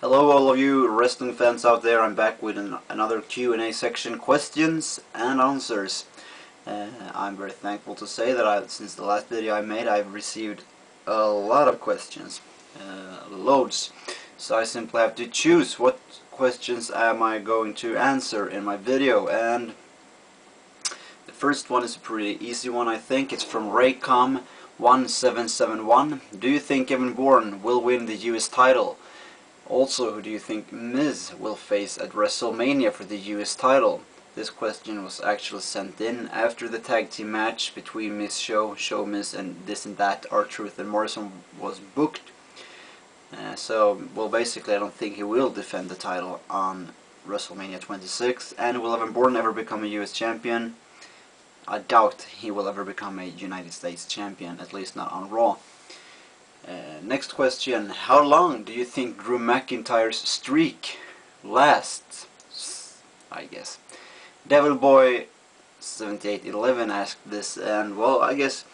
Hello all of you wrestling fans out there. I'm back with another Q&A section, questions and answers. I'm very thankful to say that since the last video I made, I've received a lot of questions, loads. So I simply have to choose what questions am I going to answer in my video, and the first one is a pretty easy one, I think. It's from Raycom1771. Do you think Evan Bourne will win the US title? Also, who do you think Miz will face at WrestleMania for the US title? This question was actually sent in after the tag team match between Miz Show Miz, and This and That, R-Truth and Morrison was booked. Well, basically I don't think he will defend the title on WrestleMania 26. And will Evan Bourne ever become a US champion? I doubt he will ever become a United States champion, at least not on Raw. Next question. How long do you think Drew McIntyre's streak lasts? I guess. Devilboy7811 asked this, and well, I guess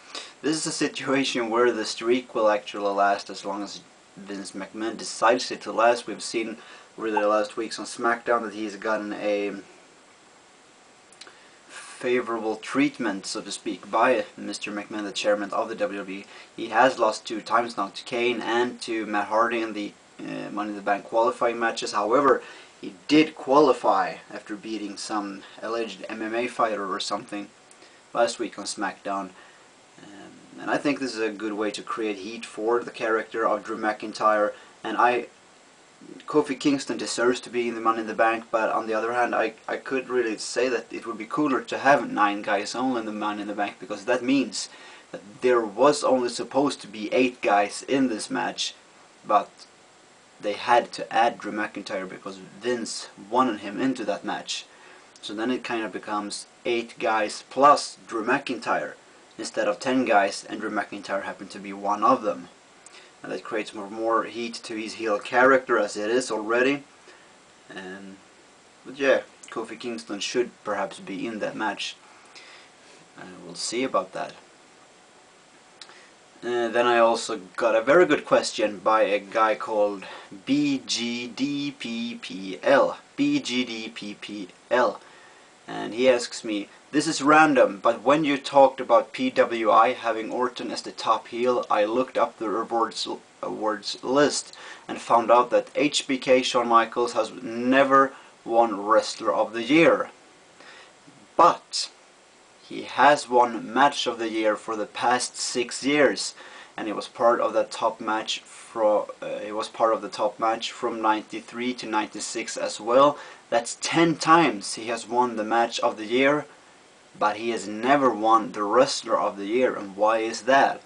this is a situation where the streak will actually last as long as Vince McMahon decides it to last. We've seen over the last weeks on SmackDown that he's gotten a favorable treatment, so to speak, by Mr. McMahon, the chairman of the WWE. He has lost 2 times now to Kane and to Matt Hardy in the Money in the Bank qualifying matches. However, he did qualify after beating some alleged MMA fighter or something last week on SmackDown. And I think this is a good way to create heat for the character of Drew McIntyre. And Kofi Kingston deserves to be in the Money in the Bank, but on the other hand, I could really say that it would be cooler to have 9 guys only in the Money in the Bank, because that means that there was only supposed to be 8 guys in this match, but they had to add Drew McIntyre because Vince wanted him into that match. So then it kind of becomes 8 guys plus Drew McIntyre instead of 10 guys, and Drew McIntyre happened to be one of them. And that creates more heat to his heel character as it is already. But yeah, Kofi Kingston should perhaps be in that match. We'll see about that. Then I also got a very good question by a guy called BGDPPL. BGDPPL. And he asks me, this is random, but when you talked about PWI having Orton as the top heel, I looked up the awards list and found out that HBK Shawn Michaels has never won Wrestler of the Year. But he has won Match of the Year for the past 6 years, and he was part of that top match from from 93 to 96 as well. That's 10 times he has won the Match of the Year, but he has never won the Wrestler of the Year. And why is that?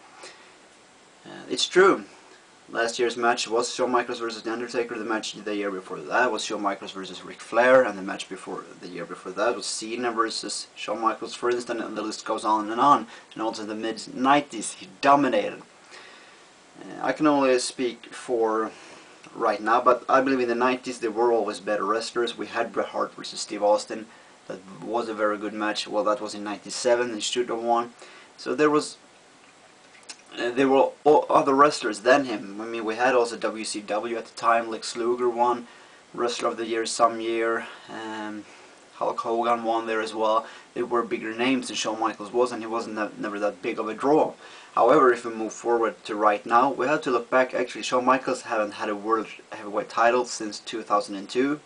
It's true. Last year's match was Shawn Michaels versus The Undertaker. The match the year before that was Shawn Michaels versus Ric Flair, and the match the year before that was Cena versus Shawn Michaels, for instance, and the list goes on and on. And also in the mid-90s he dominated. I can only speak for right now, but I believe in the 90s there were always better wrestlers. We had Bret Hart versus Steve Austin. That was a very good match. Well, that was in 97. He should have won. So there were other wrestlers than him. I mean, we had also WCW at the time. Lex Luger won Wrestler of the Year some year. Hulk Hogan won there as well. There were bigger names than Shawn Michaels was, and he wasn't never that big of a draw. However, if we move forward to right now, we have to look back. Actually, Shawn Michaels haven't had a World Heavyweight title since 2002.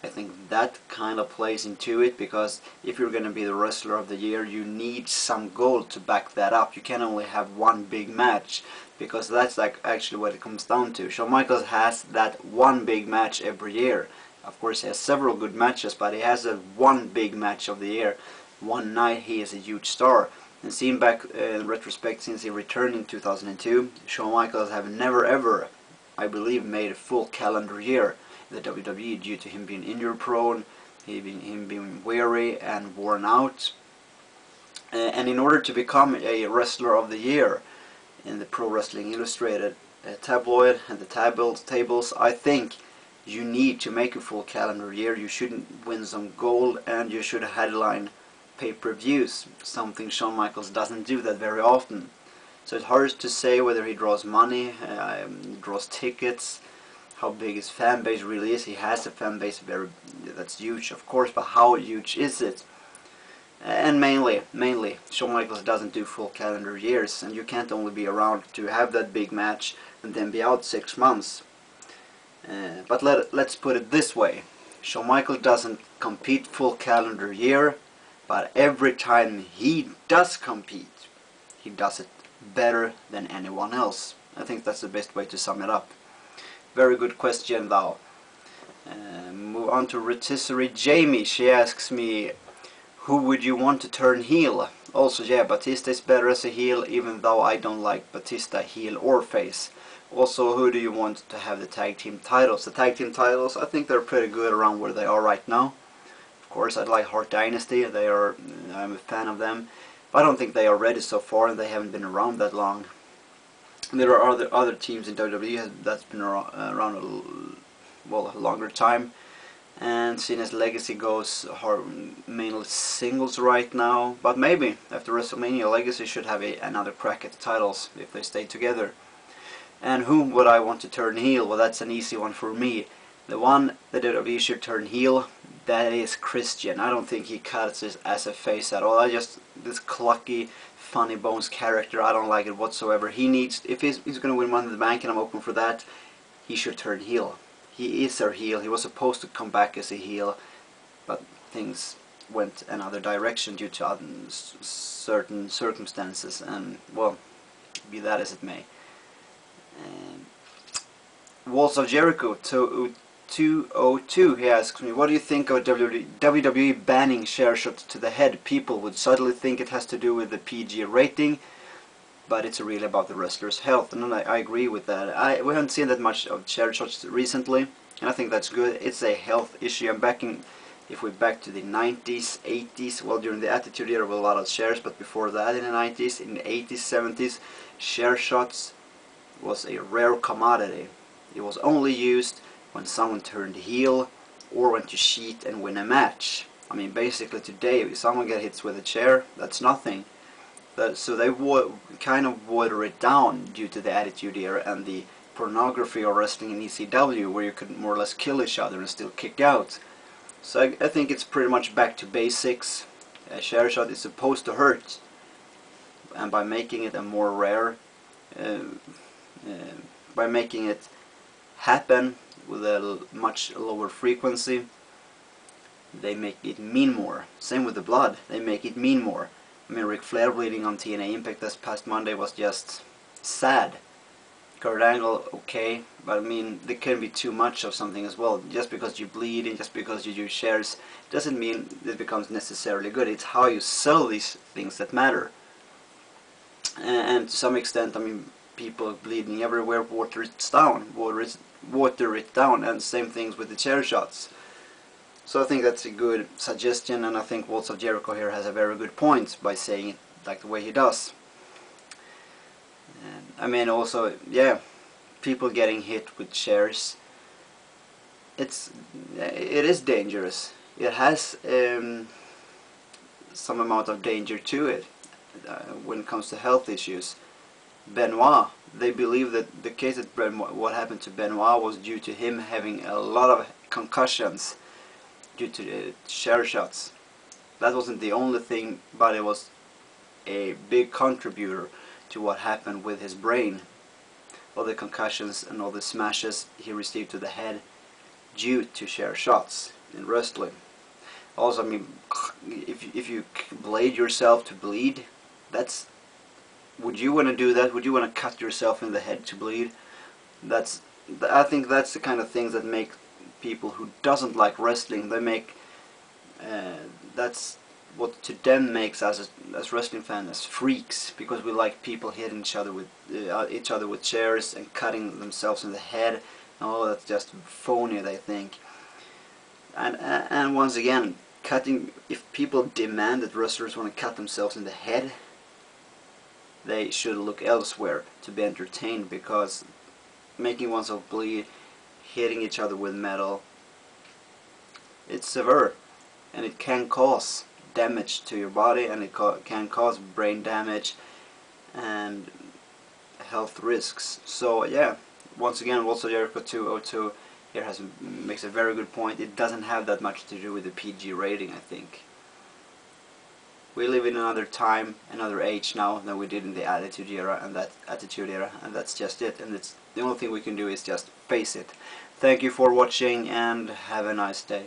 I think that kind of plays into it, because if you're going to be the Wrestler of the Year, you need some gold to back that up. You can only have one big match, because that's actually what it comes down to. Shawn Michaels has that one big match every year. Of course, he has several good matches, but he has one big match of the year. One night he is a huge star. And seen back in retrospect, since he returned in 2002, Shawn Michaels have never ever, I believe, made a full calendar year in the WWE due to him being injury prone, him being weary and worn out. And in order to become a Wrestler of the Year in the Pro Wrestling Illustrated tabloid and the tables, I think you need to make a full calendar year. You shouldn't win some gold, and you should headline pay-per-views, something Shawn Michaels doesn't do that very often. So it's hard to say whether he draws money, draws tickets, how big his fan base really is. He has a fan base that's huge, of course, but how huge is it? And mainly, Shawn Michaels doesn't do full calendar years, and you can't only be around to have that big match and then be out 6 months. But let's put it this way. Shawn Michaels doesn't compete full calendar year, but every time he does compete, he does it better than anyone else. I think that's the best way to sum it up. Very good question though. Move on to Rotisserie Jamie. She asks me, who would you want to turn heel? Also, yeah, Batista is better as a heel, even though I don't like Batista heel or face. Also, who do you want to have the tag team titles? The tag team titles, I think they're pretty good around where they are right now. Of course, I'd like Hart Dynasty. I'm a fan of them. But I don't think they are ready so far, and they haven't been around that long. There are other teams in WWE that's been around a longer time. And seeing as Legacy goes mainly singles right now, but maybe after WrestleMania, Legacy should have another crack at the titles if they stay together. And whom would I want to turn heel? Well, that's an easy one for me. The one that WWE should turn heel, that is Christian. I don't think he cuts it as a face at all. This clucky, funny bones character, I don't like it whatsoever. If he's going to win Money in the Bank, and I'm open for that, he should turn heel. He is our heel. He was supposed to come back as a heel, but things went another direction due to certain circumstances, and well, be that as it may. Walls of Jericho 202, he asks me, what do you think of WWE banning share shots to the head? People would subtly think it has to do with the PG rating, but it's really about the wrestler's health, and I agree with that. We haven't seen that much of chair shots recently, and I think that's good. It's a health issue. If we back to the 90s, 80s, well, during the Attitude Era, there were a lot of shares, but before that, in the 90s, in the 80s, 70s, share shots was a rare commodity. It was only used when someone turned heel or went to cheat and win a match. I mean, basically today, if someone gets hit with a chair, that's nothing. So they kind of water it down due to the Attitude Era and the pornography of wrestling in ECW, where you could more or less kill each other and still kick out. So I think it's pretty much back to basics. A share shot is supposed to hurt, and by making it a more rare, by making it happen with a much lower frequency, they make it mean more. Same with the blood, they make it mean more. I mean, Ric Flair bleeding on TNA Impact this past Monday was just sad. Kurt Angle, okay, but I mean, there can be too much of something as well. Just because you bleed and just because you do shares doesn't mean it becomes necessarily good. It's how you sell these things that matter. And to some extent, I mean, people bleeding everywhere water it down, and same things with the chair shots. So I think that's a good suggestion, and I think Walls of Jericho here has a very good point by saying it like the way he does. And, I mean, also, yeah, people getting hit with chairs, it is dangerous. It has some amount of danger to it when it comes to health issues. Benoit, they believe that the case that what happened to Benoit was due to him having a lot of concussions due to the chair shots. That wasn't the only thing, but it was a big contributor to what happened with his brain. All the concussions and all the smashes he received to the head due to chair shots in wrestling. Also, I mean, if you blade yourself to bleed, would you want to do that? Would you want to cut yourself in the head to bleed? I think that's the kind of things that make people who doesn't like wrestling, that's what to them makes us as wrestling fans as freaks, because we like people hitting each other with chairs and cutting themselves in the head. Oh, that's just phony, they think. And once again, if people demand that wrestlers want to cut themselves in the head, they should look elsewhere to be entertained, because making oneself bleed, hitting each other with metal, it's severe, and it can cause damage to your body, and it can cause brain damage and health risks. So yeah, once again, also Jericho 202 here makes a very good point. It doesn't have that much to do with the PG rating, I think. We live in another time, another age now than we did in the Attitude Era, and that's just it. And it's the only thing we can do is just face it. Thank you for watching, and have a nice day.